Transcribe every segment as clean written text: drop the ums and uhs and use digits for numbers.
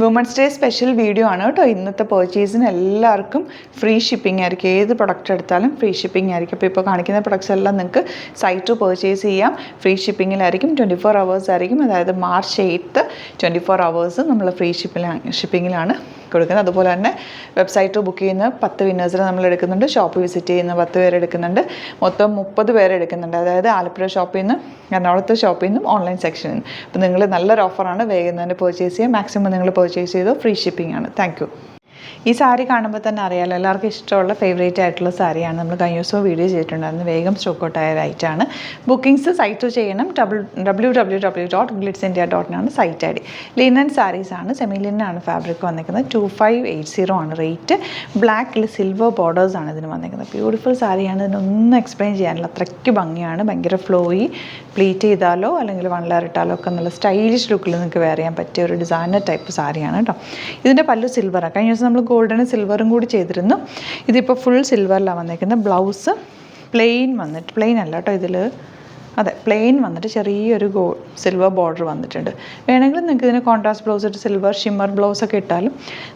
Women's day special video ആണ് കേട്ടോ. ഇന്നത്തെ പർച്ചേസിന് എല്ലാവർക്കും ഫ്രീ ഷിപ്പിംഗ് ആയിരിക്കും. ഏത് പ്രൊഡക്റ്റ് എടുത്താലും ഫ്രീ ഷിപ്പിംഗ് ആയിരിക്കും. അപ്പോൾ കാണിക്കുന്ന പ്രൊഡക്ട്സ് എല്ലാം നിങ്ങൾക്ക് സൈറ്റ് പർച്ചേസ് ചെയ്യാം. ഫ്രീ ഷിപ്പിങ്ങിലായിരിക്കും. 24 hours ആയിരിക്കും. അതായത് March 8th 24 hours നമ്മൾ ഫ്രീ ഷിപ്പിങ്ങിലാണ് കൊടുക്കുന്നത്. അതുപോലെ തന്നെ വെബ്സൈറ്റ് ബുക്ക് ചെയ്യുന്ന 10 വിന്നേഴ്സിനെ നമ്മൾ എടുക്കുന്നുണ്ട്. ഷോപ്പ് വിസിറ്റ് ചെയ്യുന്ന 10 പേര് എടുക്കുന്നുണ്ട്. മൊത്തം 30 പേര് എടുക്കുന്നുണ്ട്. അതായത് ആലപ്പുഴ ഷോപ്പിൽ നിന്ന്, എറണാകുളത്ത് ഷോപ്പിൽ നിന്നും, ഓൺലൈൻ സെക്ഷനിൽ നിന്നും. അപ്പോൾ നിങ്ങൾ നല്ലൊരു ഓഫറാണ്. വേഗം തന്നെ പർച്ചേസ് ചെയ്യുക. മാക്സിമം നിങ്ങൾ പർച്ചേസ് ചെയ്തോ. ഫ്രീ ഷിപ്പിംഗ് ആണ്. Thank you. ഈ സാരി കാണുമ്പോൾ തന്നെ അറിയാമല്ലോ, എല്ലാവർക്കും ഇഷ്ടമുള്ള ഫേവറേറ്റ് ആയിട്ടുള്ള സാരിയാണ്. നമ്മൾ കഴിഞ്ഞ ദിവസവും വീഡിയോ ചെയ്തിട്ടുണ്ടായിരുന്നു. വേഗം സ്റ്റോക്ക് ഔട്ട് ആയ റൈറ്റാണ്. ബുക്കിംഗ്സ് സൈറ്റ് ചെയ്യണം. www.glitzindia.in ആണ് സൈറ്റ് ID. ലിനൻ സാരീസ് ആണ്. സെമി ലിനൻ ആണ് ഫാബ്രിക് വന്നിരിക്കുന്നത്. 2580 ആണ് റേറ്റ്. ബ്ലാക്കിൽ സിൽവർ ബോർഡേഴ്സ് ആണ് ഇതിന് വന്നിരിക്കുന്നത്. ബ്യൂട്ടിഫുൾ സാരിയാണ്. ഇതിനൊന്നും എക്സ്പ്ലെയിൻ ചെയ്യാനില്ല. അത്രയ്ക്ക് ഭംഗിയാണ്. ഭയങ്കര ഫ്ലോയി. പ്ലീറ്റ് ചെയ്താലോ അല്ലെങ്കിൽ വൺ ലെയർ ഇട്ടാലോ ഒക്കെ നല്ല സ്റ്റൈലിഷ് ലുക്കിൽ നിങ്ങൾക്ക് വെയർ ചെയ്യാൻ പറ്റിയ ഒരു ഡിസൈനർ ടൈപ്പ് സാരിയാണ് കേട്ടോ. ഇതിൻ്റെ പല്ലു സിൽവറാണ്. കഴിഞ്ഞ ദിവസം നമ്മൾ ഗോൾഡനും സിൽവറും കൂടി ചെയ്തിരുന്നു. ഇതിപ്പോൾ ഫുൾ സിൽവറിലാണ് വന്നിരിക്കുന്നത്. ബ്ലൗസ് പ്ലെയിൻ വന്നിട്ട്, പ്ലെയിൻ അല്ല കേട്ടോ ഇതിൽ, അതെ പ്ലെയിൻ വന്നിട്ട് ചെറിയൊരു സിൽവർ ബോർഡർ വന്നിട്ടുണ്ട്. വേണമെങ്കിൽ നിങ്ങൾക്ക് ഇതിന് കോൺട്രാസ്റ്റ് ബ്ലൗസ് ഇട്ട് സിൽവർ ഷിമ്മർ ബ്ലൗസൊക്കെ ഇട്ടാലും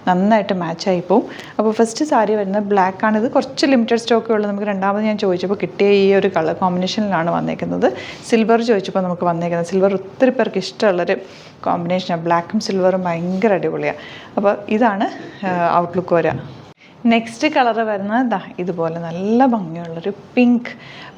നന്നായിട്ട് മാച്ചായി പോവും. അപ്പോൾ ഫസ്റ്റ് സാരി വരുന്നത് ബ്ലാക്കാണ്. ഇത് കുറച്ച് ലിമിറ്റഡ് സ്റ്റോക്കേ ഉള്ളൂ. നമുക്ക് രണ്ടാമത് ഞാൻ ചോദിച്ചപ്പോൾ കിട്ടിയ ഈ ഒരു കളർ കോമ്പിനേഷനിലാണ് വന്നേക്കുന്നത്. സിൽവർ ചോദിച്ചപ്പോൾ നമുക്ക് വന്നേക്കുന്നത് സിൽവർ ഒത്തിരി പേർക്ക് ഇഷ്ടമുള്ളൊരു കോമ്പിനേഷനാണ്. ബ്ലാക്കും സിൽവറും ഭയങ്കര അടിപൊളിയാണ്. അപ്പോൾ ഇതാണ് ഔട്ട്ലുക്ക് വരിക. നെക്സ്റ്റ് കളറ് വരുന്നത് ഇതുപോലെ നല്ല ഭംഗിയുള്ളൊരു പിങ്ക്,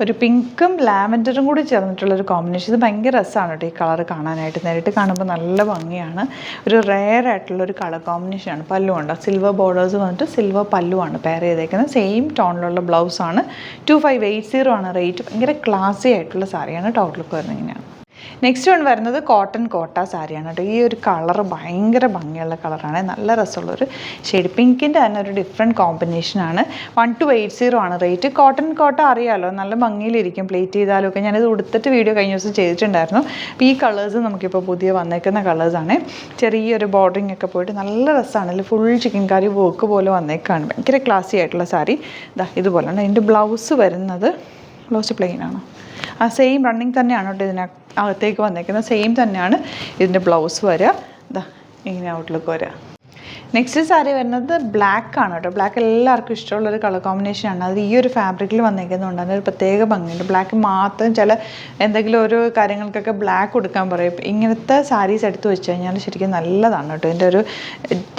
ഒരു പിങ്കും ലാവൻഡറും കൂടി ചേർന്നിട്ടുള്ളൊരു കോമ്പിനേഷൻ. ഇത് ഭയങ്കര രസമാണ് കേട്ടോ ഈ കളർ കാണാനായിട്ട്. നേരിട്ട് കാണുമ്പോൾ നല്ല ഭംഗിയാണ്. ഒരു റെയർ ആയിട്ടുള്ളൊരു കളർ കോമ്പിനേഷനാണ്. പല്ലു ഉണ്ട്, സിൽവർ ബോർഡേഴ്സ് വന്നിട്ട് സിൽവർ പല്ലുവാണ് പെയർ ചെയ്തേക്കുന്നത്. സെയിം ടോണിലുള്ള ബ്ലൗസാണ്. 2580 ആണ് റേറ്റ്. ഭയങ്കര ക്ലാസി ആയിട്ടുള്ള സാരിയാണ് കേട്ടോ. ഔട്ട്ലുക്ക് വരുന്നത് ഇങ്ങനെയാണ്. നെക്സ്റ്റ് വൺ വരുന്നത് കോട്ടൺ കോട്ട സാരിയാണ് കേട്ടോ. ഈ ഒരു കളർ ഭയങ്കര ഭംഗിയുള്ള കളറാണ്. നല്ല രസമുള്ളൊരു ഷെയ്ഡ്. പിങ്കിൻ്റെ തന്നെ ഒരു ഡിഫറെൻറ്റ് കോമ്പിനേഷനാണ്. 1280 ആണ് റേറ്റ്. കോട്ടൺ കോട്ട അറിയാമല്ലോ, നല്ല ഭംഗിയിലിരിക്കും പ്ലേറ്റ് ചെയ്താലും ഒക്കെ. ഞാനിത് ഉടുത്തിട്ട് വീഡിയോ കഴിഞ്ഞ ദിവസം ചെയ്തിട്ടുണ്ടായിരുന്നു. അപ്പോൾ ഈ കളേഴ്സ് നമുക്കിപ്പോൾ പുതിയ വന്നേക്കുന്ന കളേഴ്സാണ്. ചെറിയൊരു ബോർഡറിങ് ഒക്കെ പോയിട്ട് നല്ല രസമാണ്. അതിൽ ഫുൾ ചിക്കൻ കറി വർക്ക് പോലെ വന്നേക്കാണ്. ഭയങ്കര ക്ലാസി ആയിട്ടുള്ള സാരി. ഇതുപോലെയാണ്. അതിൻ്റെ ബ്ലൗസ് വരുന്നത്, ബ്ലൗസ് പ്ലെയിൻ ആണ്. ആ സെയിം റണ്ണിങ് തന്നെയാണ് കേട്ടോ ഇതിനകത്തേക്ക് വന്നേക്കുന്നത്. സെയിം തന്നെയാണ് ഇതിൻ്റെ ബ്ലൗസ് വരിക. ഇങ്ങനെ ഔട്ട്ലുക്ക് വരിക. നെക്സ്റ്റ് സാരി വരുന്നത് ബ്ലാക്ക് ആണ് കേട്ടോ. ബ്ലാക്ക് എല്ലാവർക്കും ഇഷ്ടമുള്ളൊരു കളർ കോമ്പിനേഷനാണ്. അത് ഈ ഒരു ഫാബ്രിക്കിൽ വന്നേക്കുന്നതുകൊണ്ട് അതിനൊരു പ്രത്യേക ഭംഗിയുണ്ട്. ബ്ലാക്ക് മാത്രം ചില എന്തെങ്കിലും ഓരോ കാര്യങ്ങൾക്കൊക്കെ ബ്ലാക്ക് കൊടുക്കാൻ പറയും. ഇങ്ങനത്തെ സാരീസ് എടുത്ത് വെച്ച് കഴിഞ്ഞാൽ ശരിക്കും നല്ലതാണ് കേട്ടോ. ഇതിൻ്റെ ഒരു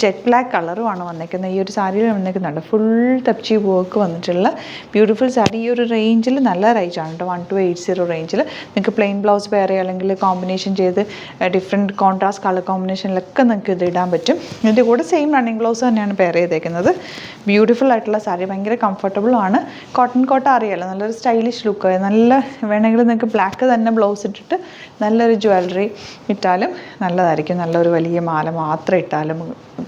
ജെറ്റ് ബ്ലാക്ക് കളറുമാണ് വന്നേക്കുന്നത്. ഈ ഒരു സാരിയിൽ വന്നേക്കുന്നുണ്ട്. ഫുൾ തപ്ചി വർക്ക് വന്നിട്ടുള്ള ബ്യൂട്ടിഫുൾ സാരി. ഈ ഒരു റേഞ്ചിൽ നല്ല റേഞ്ചാണ് കേട്ടോ. 1280 റേഞ്ചിൽ നിങ്ങൾക്ക് പ്ലെയിൻ ബ്ലൗസ് പെയർ ചെയ്യുക, അല്ലെങ്കിൽ കോമ്പിനേഷൻ ചെയ്ത് ഡിഫറെൻറ്റ് കോൺട്രാസ്റ്റ് കളർ കോമ്പിനേഷനിലൊക്കെ നിങ്ങൾക്ക് ഇത് ഇടാൻ പറ്റും. ഇതിൻ്റെ കൂടെ സെയിം റണ്ണിങ് ബ്ലൗസ് തന്നെയാണ് പെയർ ചെയ്തേക്കുന്നത്. ബ്യൂട്ടിഫുൾ ആയിട്ടുള്ള സാരി. ഭയങ്കര കംഫർട്ടബിൾ ആണ്. കോട്ടൺ കോട്ട അറിയാമല്ലോ, നല്ലൊരു സ്റ്റൈലിഷ് ലുക്ക്. നല്ല വേണമെങ്കിൽ നിങ്ങൾക്ക് ബ്ലാക്ക് തന്നെ ബ്ലൗസ് ഇട്ടിട്ട് നല്ലൊരു ജ്വല്ലറി ഇട്ടാലും നല്ലതായിരിക്കും. നല്ലൊരു വലിയ മാല മാത്രം ഇട്ടാലും,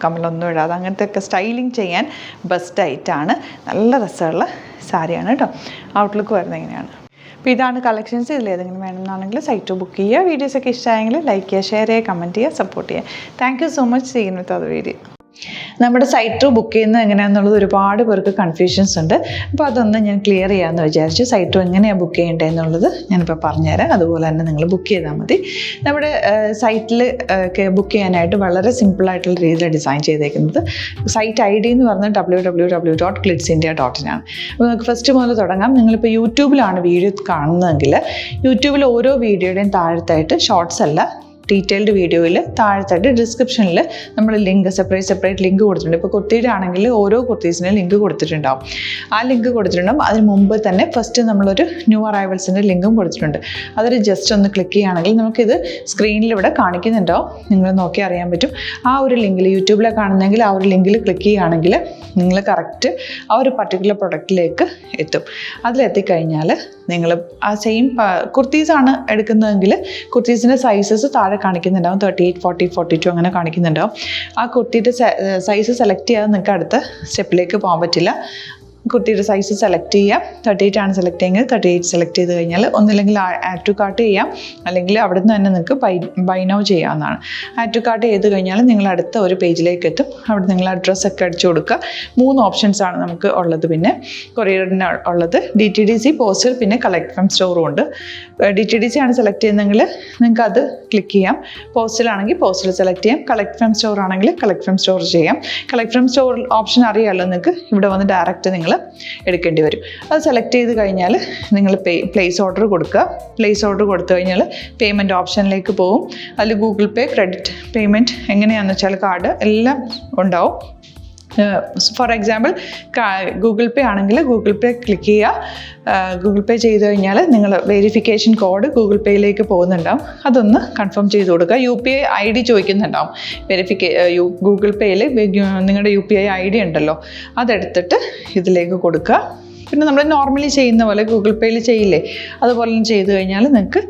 കമ്മലൊന്നും ഇടാതെ, അങ്ങനത്തെ ഒക്കെ സ്റ്റൈലിങ് ചെയ്യാൻ ബെസ്റ്റ് ആയിട്ടാണ്. നല്ല രസമുള്ള സാരിയാണ് കേട്ടോ. ഔട്ട്ലുക്ക് വരുന്നത് എങ്ങനെയാണ്. അപ്പോൾ ഇതാണ് കളക്ഷൻസ്. ഇതിലേതെങ്കിലും വേണമെന്നാണെങ്കിൽ സൈറ്റ് ബുക്ക് ചെയ്യുക. വീഡിയോസൊക്കെ ഇഷ്ടമായെങ്കിൽ ലൈക്ക് ചെയ്യുക, ഷെയർ ചെയ്യുക, കമൻറ്റ് ചെയ്യുക, സപ്പോർട്ട് ചെയ്യുക. Thank you so much. See you with other video. നമ്മുടെ സൈറ്റ് ബുക്ക് ചെയ്യുന്നത് എങ്ങനെയാണെന്നുള്ളത് ഒരുപാട് പേർക്ക് കൺഫ്യൂഷൻസ് ഉണ്ട്. അപ്പോൾ അതൊന്ന് ഞാൻ ക്ലിയർ ചെയ്യാമെന്ന് വിചാരിച്ചു. സൈറ്റ് എങ്ങനെയാണ് ബുക്ക് ചെയ്യേണ്ടത് എന്നുള്ളത് ഞാനിപ്പോൾ പറഞ്ഞുതരാം. അതുപോലെ തന്നെ നിങ്ങൾ ബുക്ക് ചെയ്താൽ മതി. നമ്മുടെ സൈറ്റിൽ ബുക്ക് ചെയ്യാനായിട്ട് വളരെ സിമ്പിളായിട്ടുള്ള രീതിയിൽ ഡിസൈൻ ചെയ്തേക്കുന്നത്. സൈറ്റ് ID എന്ന് പറഞ്ഞാൽ www.glitzindia.in ആണ്. അപ്പോൾ നമുക്ക് ഫസ്റ്റ് മുതൽ തുടങ്ങാം. നിങ്ങളിപ്പോൾ യൂട്യൂബിലാണ് വീഡിയോ കാണുന്നതെങ്കിൽ യൂട്യൂബിൽ ഓരോ വീഡിയോയുടെയും താഴത്തായിട്ട് ഷോർട്സ് അല്ല, ഡീറ്റെയിൽഡ് വീഡിയോയിൽ താഴത്തായിട്ട് ഡിസ്ക്രിപ്ഷനിൽ നമ്മൾ ലിങ്ക് സെപ്പറേറ്റ് ലിങ്ക് കൊടുത്തിട്ടുണ്ട്. ഇപ്പോൾ കുർത്തിയുടെ ആണെങ്കിൽ ഓരോ കുർത്തീസിനും ലിങ്ക് കൊടുത്തിട്ടുണ്ടാവും. ആ ലിങ്ക് കൊടുത്തിട്ടുണ്ടാവും. അതിന് മുമ്പ് തന്നെ ഫസ്റ്റ് നമ്മളൊരു ന്യൂ അറൈവൽസിൻ്റെ ലിങ്കും കൊടുത്തിട്ടുണ്ട്. അതിൽ ജസ്റ്റ് ഒന്ന് ക്ലിക്ക് ചെയ്യുകയാണെങ്കിൽ നമുക്കിത് സ്ക്രീനിൽ ഇവിടെ കാണിക്കുന്നുണ്ടാവും. നിങ്ങൾ നോക്കി അറിയാൻ പറ്റും. ആ ഒരു ലിങ്കിൽ, യൂട്യൂബിലെ കാണുന്നെങ്കിൽ ആ ഒരു ലിങ്കിൽ ക്ലിക്ക് ചെയ്യുകയാണെങ്കിൽ നിങ്ങൾ കറക്റ്റ് ആ ഒരു പർട്ടിക്കുലർ പ്രൊഡക്റ്റിലേക്ക് എത്തും. അതിലെത്തിക്കഴിഞ്ഞാൽ നിങ്ങൾ ആ സെയിം കുർത്തീസാണ് എടുക്കുന്നതെങ്കിൽ കുർത്തീസിൻ്റെ സൈസസ് താഴെ കാണിക്കുന്നുണ്ടാവും. 38, 40, 42 അങ്ങനെ കാണിക്കുന്നുണ്ടാവും. ആ കുർത്തിയുടെ സൈസ് സെലക്ട് ചെയ്യാതെ നിങ്ങൾക്ക് അടുത്ത സ്റ്റെപ്പിലേക്ക് പോകാൻ പറ്റില്ല. കുർത്തിയുടെ സൈസ് സെലക്ട് ചെയ്യാം. 38 ആണ് സെലക്ട് ചെയ്യുന്നത്. 38 സെലക്ട് ചെയ്ത് കഴിഞ്ഞാൽ ഒന്നില്ലെങ്കിൽ ആഡ് ടു കാർട്ട് ചെയ്യാം, അല്ലെങ്കിൽ അവിടെ നിന്ന് തന്നെ നിങ്ങൾക്ക് ബൈ നൗ ചെയ്യാവുന്നതാണ്. ആഡ് ടു കാർട്ട് ചെയ്ത് കഴിഞ്ഞാൽ നിങ്ങൾ അടുത്ത ഒരു പേജിലേക്ക് എത്തും. അവിടെ നിങ്ങൾ അഡ്രസ്സൊക്കെ അടിച്ചു കൊടുക്കുക. 3 ഓപ്ഷൻസാണ് നമുക്ക് ഉള്ളത്. പിന്നെ കൊറിയറിന് ഉള്ളത് DTDC, പോസ്റ്റൽ, പിന്നെ കളക്ട് ഫ്രം സ്റ്റോറും ഉണ്ട്. DTDC ആണ് സെലക്ട് ചെയ്യുന്നതെങ്കിൽ നിങ്ങൾക്ക് അത് ക്ലിക്ക് ചെയ്യാം. പോസ്റ്റലാണെങ്കിൽ പോസ്റ്റൽ സെലക്ട് ചെയ്യാം. കളക്ട് ഫ്രം സ്റ്റോർ ആണെങ്കിൽ കളക്ട് ഫ്രം സ്റ്റോർ ചെയ്യാം. കളക്ട് ഫ്രം സ്റ്റോർ ഓപ്ഷൻ അറിയാമല്ലോ നിങ്ങൾക്ക്. ഇവിടെ വന്ന് ഡയറക്റ്റ് നിങ്ങൾ എടുക്കേണ്ടി വരും. അത് സെലക്ട് ചെയ്ത് കഴിഞ്ഞാൽ നിങ്ങൾ പ്ലേസ് ഓർഡർ കൊടുക്കുക. പ്ലേസ് ഓർഡർ കൊടുത്തു കഴിഞ്ഞാൽ പേയ്മെൻറ്റ് ഓപ്ഷനിലേക്ക് പോകും. അതിൽ ഗൂഗിൾ പേ, ക്രെഡിറ്റ് പേയ്മെൻറ്റ് എങ്ങനെയാണെന്ന് വെച്ചാൽ കാർഡ് എല്ലാം ഉണ്ടാവും. ഫോർ എക്സാമ്പിൾ ഗൂഗിൾ പേ ആണെങ്കിൽ ഗൂഗിൾ പേ ക്ലിക്ക് ചെയ്യുക. ഗൂഗിൾ പേ ചെയ്ത് കഴിഞ്ഞാൽ നിങ്ങൾ വെരിഫിക്കേഷൻ കോഡ് ഗൂഗിൾ പേയിലേക്ക് പോകുന്നുണ്ടാവും. അതൊന്ന് കൺഫേം ചെയ്ത് കൊടുക്കുക. UPI ID ചോദിക്കുന്നുണ്ടാവും. ഗൂഗിൾ പേയിൽ നിങ്ങളുടെ UPI ID ഉണ്ടല്ലോ, അതെടുത്തിട്ട് ഇതിലേക്ക് കൊടുക്കുക. പിന്നെ നമ്മൾ നോർമലി ചെയ്യുന്ന പോലെ ഗൂഗിൾ പേയിൽ ചെയ്യില്ലേ, അതുപോലെ ചെയ്ത് കഴിഞ്ഞാൽ നിങ്ങൾക്ക്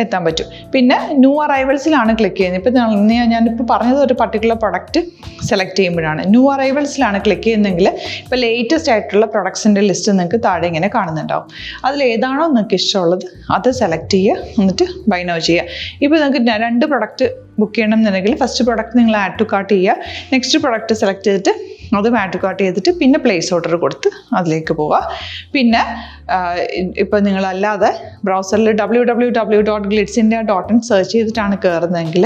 എത്താൻ പറ്റും. പിന്നെ ന്യൂ അറൈവൽസിലാണ് ക്ലിക്ക് ചെയ്യുന്നത്. ഇപ്പോൾ ഞാനിപ്പോൾ പറഞ്ഞത് ഒരു പർട്ടിക്കുലർ പ്രൊഡക്റ്റ് സെലക്ട് ചെയ്യുമ്പോഴാണ്. ന്യൂ അറൈവൽസിലാണ് ക്ലിക്ക് ചെയ്യുന്നതെങ്കിൽ ഇപ്പോൾ ലേറ്റസ്റ്റ് ആയിട്ടുള്ള പ്രൊഡക്ട്സിൻ്റെ ലിസ്റ്റ് നിങ്ങൾക്ക് താഴെ ഇങ്ങനെ കാണുന്നുണ്ടാവും. അതിലേതാണോ നിങ്ങൾക്ക് ഇഷ്ടമുള്ളത് അത് സെലക്ട് ചെയ്യുക, എന്നിട്ട് ബൈ നൗ ചെയ്യുക. ഇപ്പോൾ നിങ്ങൾക്ക് 2 പ്രൊഡക്റ്റ് ബുക്ക് ചെയ്യണം എന്നുണ്ടെങ്കിൽ ഫസ്റ്റ് പ്രൊഡക്റ്റ് നിങ്ങൾ ആഡ് ടു കാർട്ട് ചെയ്യുക. നെക്സ്റ്റ് പ്രൊഡക്റ്റ് സെലക്ട് ചെയ്തിട്ട് അതും ആഡ് ടു കാർട്ട് ചെയ്തിട്ട് പിന്നെ പ്ലേസ് ഓർഡർ കൊടുത്ത് അതിലേക്ക് പോവുക. പിന്നെ ഇപ്പോൾ നിങ്ങളല്ലാതെ ബ്രൗസറിൽ www.glitzindia.in സെർച്ച് ചെയ്തിട്ടാണ് കയറുന്നതെങ്കിൽ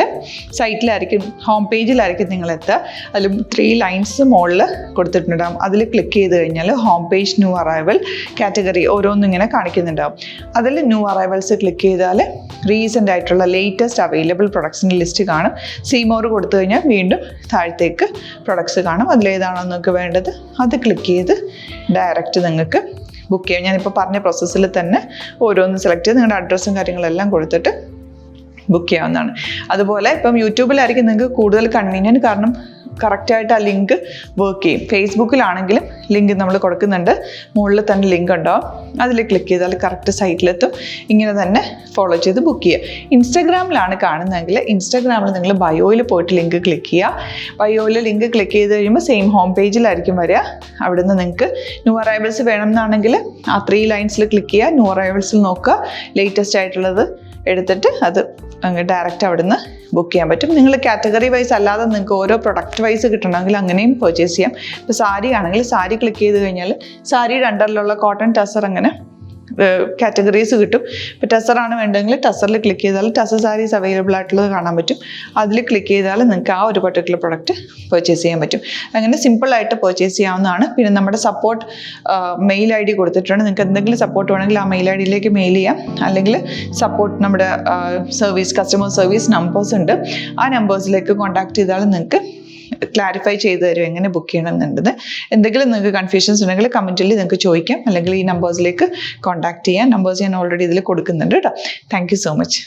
സൈറ്റിലായിരിക്കും, ഹോം പേജിലായിരിക്കും നിങ്ങളെത്തുക. അതിൽ 3 ലൈൻസ് മുകളിൽ കൊടുത്തിട്ടുണ്ടാകും. അതിൽ ക്ലിക്ക് ചെയ്ത് കഴിഞ്ഞാൽ home page, new arrival, category ഓരോന്നിങ്ങനെ കാണിക്കുന്നുണ്ടാകും. അതിൽ ന്യൂ അറൈവൽസ് ക്ലിക്ക് ചെയ്താൽ റീസെൻ്റ് ആയിട്ടുള്ള ലേറ്റസ്റ്റ് അവൈലബിൾ പ്രൊഡക്ട്സിൻ്റെ ലിസ്റ്റ് കാണും. സീമോർ കൊടുത്തു കഴിഞ്ഞാൽ വീണ്ടും താഴത്തേക്ക് പ്രൊഡക്ട്സ് കാണും. അതിലേതാണോ നിങ്ങൾക്ക് വേണ്ടത് അത് ക്ലിക്ക് ചെയ്ത് ഡയറക്റ്റ് നിങ്ങൾക്ക് ബുക്ക് ചെയ്യാം. ഞാനിപ്പോൾ പറഞ്ഞ പ്രോസസ്സിൽ തന്നെ ഓരോന്ന് സെലക്ട് ചെയ്ത് നിങ്ങളുടെ അഡ്രസ്സും കാര്യങ്ങളെല്ലാം കൊടുത്തിട്ട് ബുക്ക് ചെയ്യാവുന്നതാണ്. അതുപോലെ ഇപ്പം യൂട്യൂബിലായിരിക്കും നിങ്ങൾക്ക് കൂടുതൽ കൺവീനിയൻറ്റ്, കാരണം കറക്റ്റായിട്ട് ആ ലിങ്ക് വർക്ക് ചെയ്യും. ഫേസ്ബുക്കിലാണെങ്കിലും ലിങ്ക് നമ്മൾ കൊടുക്കുന്നുണ്ട്, മുകളിൽ തന്നെ ലിങ്ക് ഉണ്ടാവും. അതിൽ ക്ലിക്ക് ചെയ്താൽ കറക്റ്റ് സൈറ്റിലെത്തും. ഇങ്ങനെ തന്നെ ഫോളോ ചെയ്ത് ബുക്ക് ചെയ്യുക. ഇൻസ്റ്റാഗ്രാമിലാണ് കാണുന്നതെങ്കിൽ ഇൻസ്റ്റാഗ്രാമിൽ നിങ്ങൾ ബയോയിൽ പോയിട്ട് ലിങ്ക് ക്ലിക്ക് ചെയ്യുക. ബയോയിൽ ലിങ്ക് ക്ലിക്ക് ചെയ്ത് കഴിയുമ്പോൾ സെയിം ഹോം പേജിലായിരിക്കും വരിക. അവിടെ നിന്ന് നിങ്ങൾക്ക് ന്യൂ അറൈവൽസ് വേണമെന്നാണെങ്കിൽ ആ 3 ലൈൻസിൽ ക്ലിക്ക് ചെയ്യുക. ന്യൂ അറൈവൽസിൽ നോക്കുക, ലേറ്റസ്റ്റ് ആയിട്ടുള്ളത് എടുത്തിട്ട് അത് ഡയറക്റ്റ് അവിടെ നിന്ന് ബുക്ക് ചെയ്യാൻ പറ്റും. നിങ്ങൾ കാറ്റഗറി വൈസ് അല്ലാതെ നിങ്ങൾക്ക് ഓരോ പ്രൊഡക്റ്റ് വൈസ് കിട്ടണമെങ്കിൽ അങ്ങനെയും പർച്ചേസ് ചെയ്യാം. ഇപ്പോൾ സാരി ആണെങ്കിൽ സാരി ക്ലിക്ക് ചെയ്ത് കഴിഞ്ഞാൽ സാരിയുടെ അണ്ടറിലുള്ള കോട്ടൺ, ടസർ, അങ്ങനെ കാറ്റഗറീസ് കിട്ടും. ഇപ്പോൾ ടസറാണ് വേണ്ടതെങ്കിൽ ടസറിൽ ക്ലിക്ക് ചെയ്താൽ ടസർ സാരീസ് അവൈലബിൾ ആയിട്ടുള്ളത് കാണാൻ പറ്റും. അതിൽ ക്ലിക്ക് ചെയ്താൽ നിങ്ങൾക്ക് ആ ഒരു പർട്ടിക്കുലർ പ്രൊഡക്റ്റ് പർച്ചേസ് ചെയ്യാൻ പറ്റും. അങ്ങനെ സിമ്പിളായിട്ട് പർച്ചേസ് ചെയ്യാവുന്നതാണ്. പിന്നെ നമ്മുടെ സപ്പോർട്ട് മെയിൽ ID കൊടുത്തിട്ടുണ്ട്. നിങ്ങൾക്ക് എന്തെങ്കിലും സപ്പോർട്ട് വേണമെങ്കിൽ ആ മെയിൽ IDയിലേക്ക് മെയിൽ ചെയ്യാം. അല്ലെങ്കിൽ സപ്പോർട്ട് നമ്മുടെ കസ്റ്റമർ സർവീസ് നമ്പേഴ്സ് ഉണ്ട്. ആ നമ്പേഴ്സിലേക്ക് കോൺടാക്ട് ചെയ്താൽ നിങ്ങൾക്ക് ക്ലാരിഫൈ ചെയ്ത് തരും എങ്ങനെ ബുക്ക് ചെയ്യണം എന്നുള്ളത്. എന്തെങ്കിലും നിങ്ങൾക്ക് കൺഫ്യൂഷൻസ് ഉണ്ടെങ്കിൽ കമൻറ്റിൽ നിങ്ങൾക്ക് ചോദിക്കാം, അല്ലെങ്കിൽ ഈ നമ്പേഴ്സിലേക്ക് കോൺടാക്ട് ചെയ്യാം. നമ്പേഴ്സ് ഞാൻ ഓൾറെഡി ഇതിൽ കൊടുക്കുന്നുണ്ട് കേട്ടോ. Thank you so much.